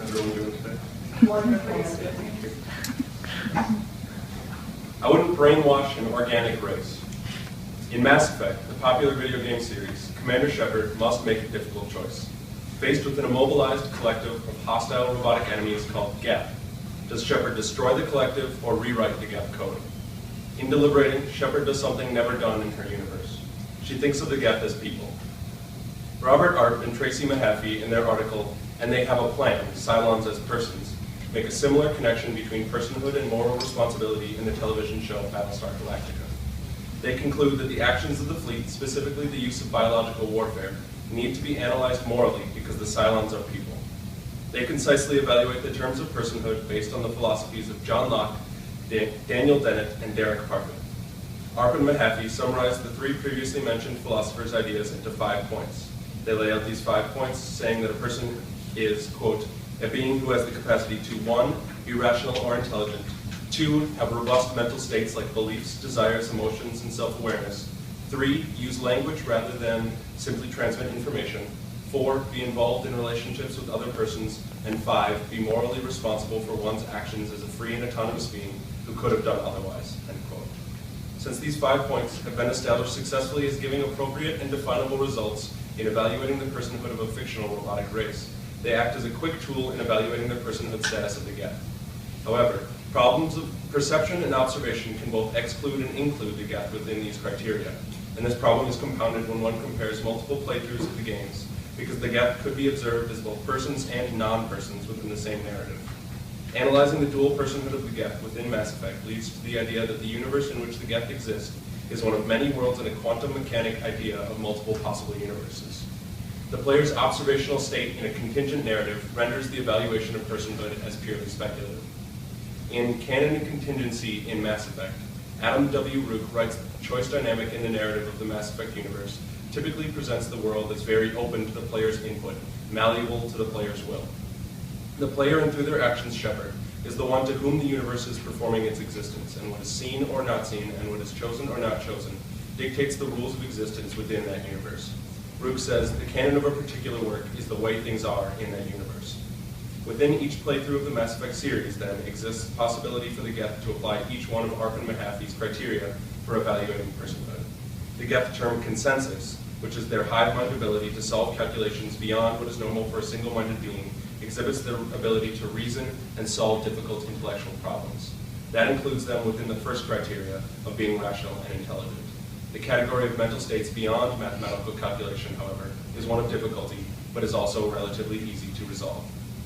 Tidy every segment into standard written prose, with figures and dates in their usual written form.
everyone doing today? Wonderful. I wouldn't brainwash an organic race. In Mass Effect, the popular video game series, Commander Shepard must make a difficult choice. Faced with an immobilized collective of hostile robotic enemies called Geth, does Shepard destroy the collective or rewrite the Geth code? In deliberating, Shepard does something never done in her universe. She thinks of the Geth as people. Robert Arp and Tracie Mahaffey, in their article, "And They Have a Plan, Cylons as Persons," make a similar connection between personhood and moral responsibility in the television show Battlestar Galactica. They conclude that the actions of the fleet, specifically the use of biological warfare, need to be analyzed morally because the Cylons are people. They concisely evaluate the terms of personhood based on the philosophies of John Locke, Daniel Dennett, and Derek Parfit. Arp and Mahaffey summarized the three previously mentioned philosophers' ideas into 5 points. They lay out these 5 points, saying that a person is, quote, a being who has the capacity to 1, be rational or intelligent, 2, have robust mental states like beliefs, desires, emotions, and self-awareness, 3, use language rather than simply transmit information, 4, be involved in relationships with other persons, and 5, be morally responsible for one's actions as a free and autonomous being who could have done otherwise, end quote. Since these 5 points have been established successfully as giving appropriate and definable results in evaluating the personhood of a fictional robotic race, they act as a quick tool in evaluating the personhood status of the Geth. However, problems of perception and observation can both exclude and include the Geth within these criteria, and this problem is compounded when one compares multiple playthroughs of the games, because the Geth could be observed as both persons and non-persons within the same narrative. Analyzing the dual personhood of the Geth within Mass Effect leads to the idea that the universe in which the Geth exist is one of many worlds in a quantum mechanic idea of multiple possible universes. The player's observational state in a contingent narrative renders the evaluation of personhood as purely speculative. In Canon and Contingency in Mass Effect, Adam W. Rook writes that the choice dynamic in the narrative of the Mass Effect universe typically presents the world as very open to the player's input, malleable to the player's will. The player, and through their actions, Shepard, is the one to whom the universe is performing its existence, and what is seen or not seen, and what is chosen or not chosen, dictates the rules of existence within that universe. Rook says, the canon of a particular work is the way things are in that universe. Within each playthrough of the Mass Effect series, then, exists the possibility for the Geth to apply each one of Arp and Mahaffey's criteria for evaluating personhood. The Geth term consensus, which is their hive-mind ability to solve calculations beyond what is normal for a single-minded being, exhibits their ability to reason and solve difficult intellectual problems. That includes them within the first criteria of being rational and intelligent. The category of mental states beyond mathematical calculation, however, is one of difficulty, but is also relatively easy to resolve.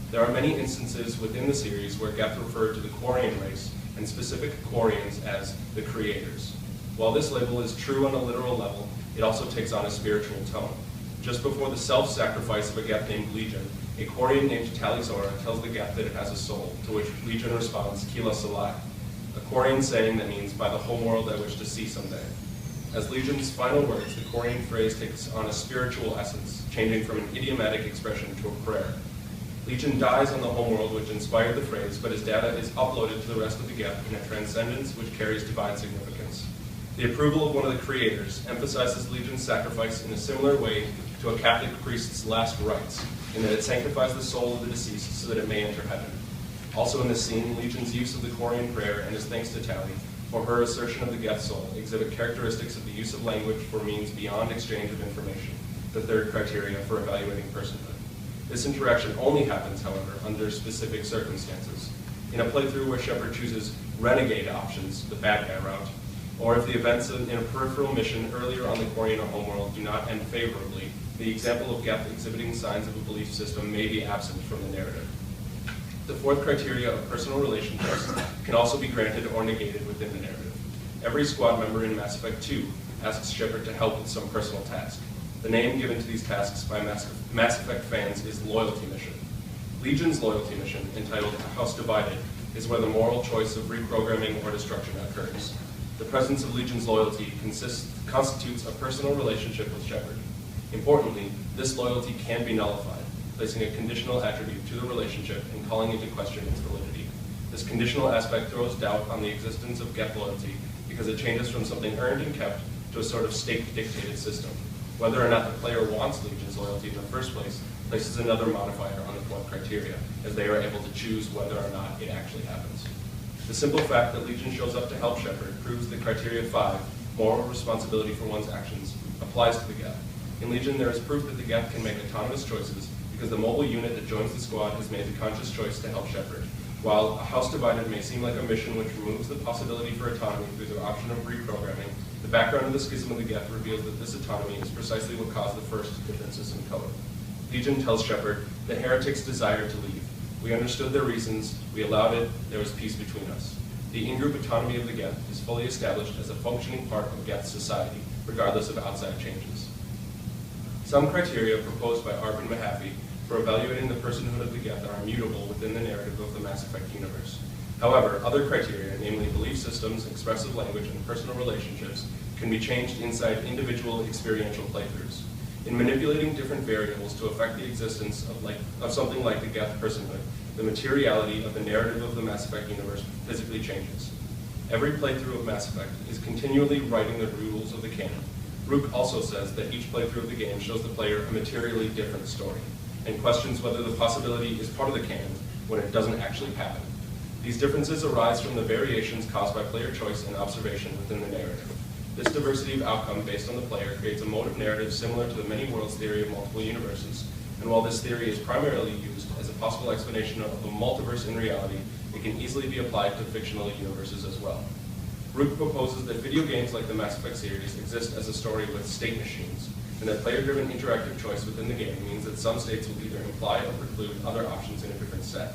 There are many instances within the series where Geth referred to the Quarian race and specific Quarians as the creators. While this label is true on a literal level, it also takes on a spiritual tone. Just before the self-sacrifice of a Geth named Legion, a Quarian named Talizora tells the Geth that it has a soul, to which Legion responds, Kila Salai, a Quarian saying that means, by the homeworld I wish to see someday. As Legion's final words, the Quarian phrase takes on a spiritual essence, changing from an idiomatic expression to a prayer. Legion dies on the homeworld which inspired the phrase, but his data is uploaded to the rest of the Geth in a transcendence which carries divine significance. The approval of one of the creators emphasizes Legion's sacrifice in a similar way to a Catholic priest's last rites, in that it sanctifies the soul of the deceased so that it may enter heaven. Also in this scene, Legion's use of the Quarian prayer and his thanks to Tali for her assertion of the Geth soul exhibit characteristics of the use of language for means beyond exchange of information, the third criteria for evaluating personhood. This interaction only happens, however, under specific circumstances. In a playthrough where Shepard chooses renegade options, the bad guy route, or if the events in a peripheral mission earlier on the Quarian homeworld do not end favorably, the example of Geth exhibiting signs of a belief system may be absent from the narrative. The fourth criteria of personal relationships can also be granted or negated within the narrative. Every squad member in Mass Effect 2 asks Shepard to help with some personal task. The name given to these tasks by Mass Effect fans is Loyalty Mission. Legion's Loyalty Mission, entitled House Divided, is where the moral choice of reprogramming or destruction occurs. The presence of Legion's loyalty constitutes a personal relationship with Shepard. Importantly, this loyalty can be nullified, placing a conditional attribute to the relationship and calling into question its validity. This conditional aspect throws doubt on the existence of Geth loyalty because it changes from something earned and kept to a sort of state-dictated system. Whether or not the player wants Legion's loyalty in the first place places another modifier on the point criteria, as they are able to choose whether or not it actually happens. The simple fact that Legion shows up to help Shepard proves that criteria 5, moral responsibility for one's actions, applies to the Geth. In Legion, there is proof that the Geth can make autonomous choices because the mobile unit that joins the squad has made the conscious choice to help Shepard. While a house divided may seem like a mission which removes the possibility for autonomy through the option of reprogramming, the background of the schism of the Geth reveals that this autonomy is precisely what caused the first differences in code. Legion tells Shepard, the heretics desired to leave. We understood their reasons, we allowed it, there was peace between us. The in-group autonomy of the Geth is fully established as a functioning part of Geth society, regardless of outside changes. Some criteria proposed by Arp and Mahaffey for evaluating the personhood of the Geth are immutable within the narrative of the Mass Effect universe. However, other criteria, namely belief systems, expressive language, and personal relationships, can be changed inside individual experiential playthroughs. In manipulating different variables to affect the existence of something like the Geth personhood, the materiality of the narrative of the Mass Effect universe physically changes. Every playthrough of Mass Effect is continually writing the rules of the canon. Rook also says that each playthrough of the game shows the player a materially different story, and questions whether the possibility is part of the canon when it doesn't actually happen. These differences arise from the variations caused by player choice and observation within the narrative. This diversity of outcome based on the player creates a mode of narrative similar to the many worlds theory of multiple universes, and while this theory is primarily used as a possible explanation of a multiverse in reality, it can easily be applied to fictional universes as well. Rook proposes that video games like the Mass Effect series exist as a story with state machines, and that player-driven interactive choice within the game means that some states will either imply or preclude other options in a different set.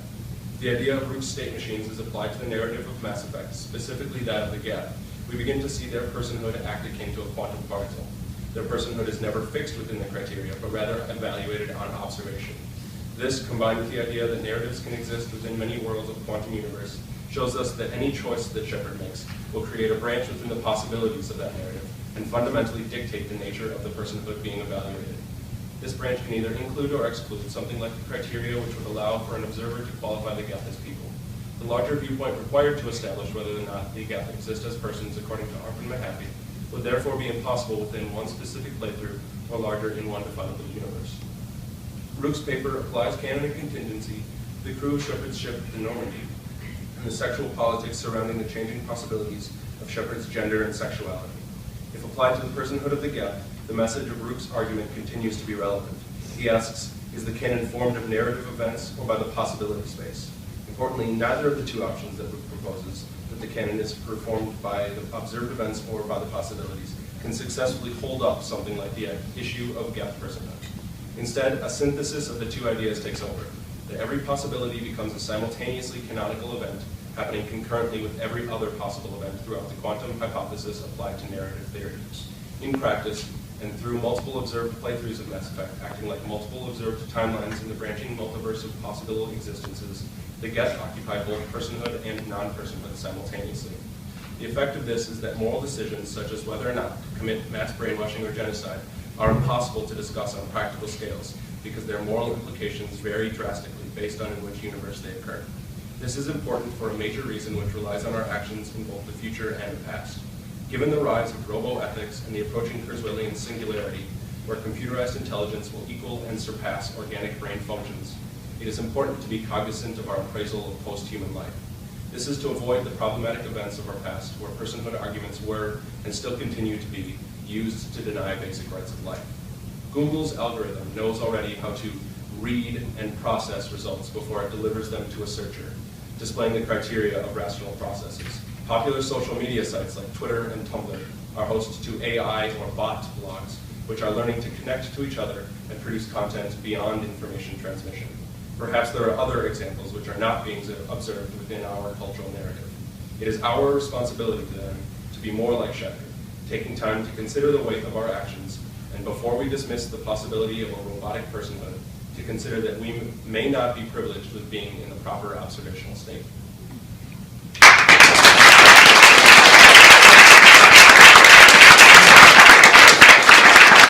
The idea of Rook's state machines is applied to the narrative of Mass Effect, specifically that of the Geth. We begin to see their personhood act akin to a quantum particle. Their personhood is never fixed within the criteria, but rather evaluated on observation. This, combined with the idea that narratives can exist within many worlds of the quantum universe, shows us that any choice that Shepard makes will create a branch within the possibilities of that narrative and fundamentally dictate the nature of the personhood being evaluated. This branch can either include or exclude something like the criteria which would allow for an observer to qualify the Geth as people. The larger viewpoint required to establish whether or not the Geth exist as persons according to Arp and Mahaffey would therefore be impossible within one specific playthrough or larger in one definable universe. Rook's paper applies canon and contingency to the crew of Shepard's ship, the Normandy, and the sexual politics surrounding the changing possibilities of Shepard's gender and sexuality. If applied to the personhood of the Geth, the message of Rook's argument continues to be relevant. He asks, is the canon formed of narrative events or by the possibility space? Importantly, neither of the two options that Rook proposes, that the canon is performed by the observed events or by the possibilities, can successfully hold up something like the issue of Geth personhood. Instead, a synthesis of the two ideas takes over, that every possibility becomes a simultaneously canonical event, happening concurrently with every other possible event throughout the quantum hypothesis applied to narrative theories. In practice, and through multiple observed playthroughs of Mass Effect, acting like multiple observed timelines in the branching multiverse of possible existences, the Geth occupy both personhood and non-personhood simultaneously. The effect of this is that moral decisions, such as whether or not to commit mass brainwashing or genocide, are impossible to discuss on practical scales because their moral implications vary drastically based on in which universe they occur. This is important for a major reason which relies on our actions in both the future and the past. Given the rise of roboethics and the approaching Kurzwelian singularity, where computerized intelligence will equal and surpass organic brain functions, it is important to be cognizant of our appraisal of post-human life. This is to avoid the problematic events of our past, where personhood arguments were, and still continue to be, used to deny basic rights of life. Google's algorithm knows already how to read and process results before it delivers them to a searcher, displaying the criteria of rational processes. Popular social media sites like Twitter and Tumblr are hosts to AI or bot blogs, which are learning to connect to each other and produce content beyond information transmission. Perhaps there are other examples which are not being observed within our cultural narrative. It is our responsibility then to be more like Shepard, taking time to consider the weight of our actions, and before we dismiss the possibility of a robotic personhood, to consider that we may not be privileged with being in the proper observational state.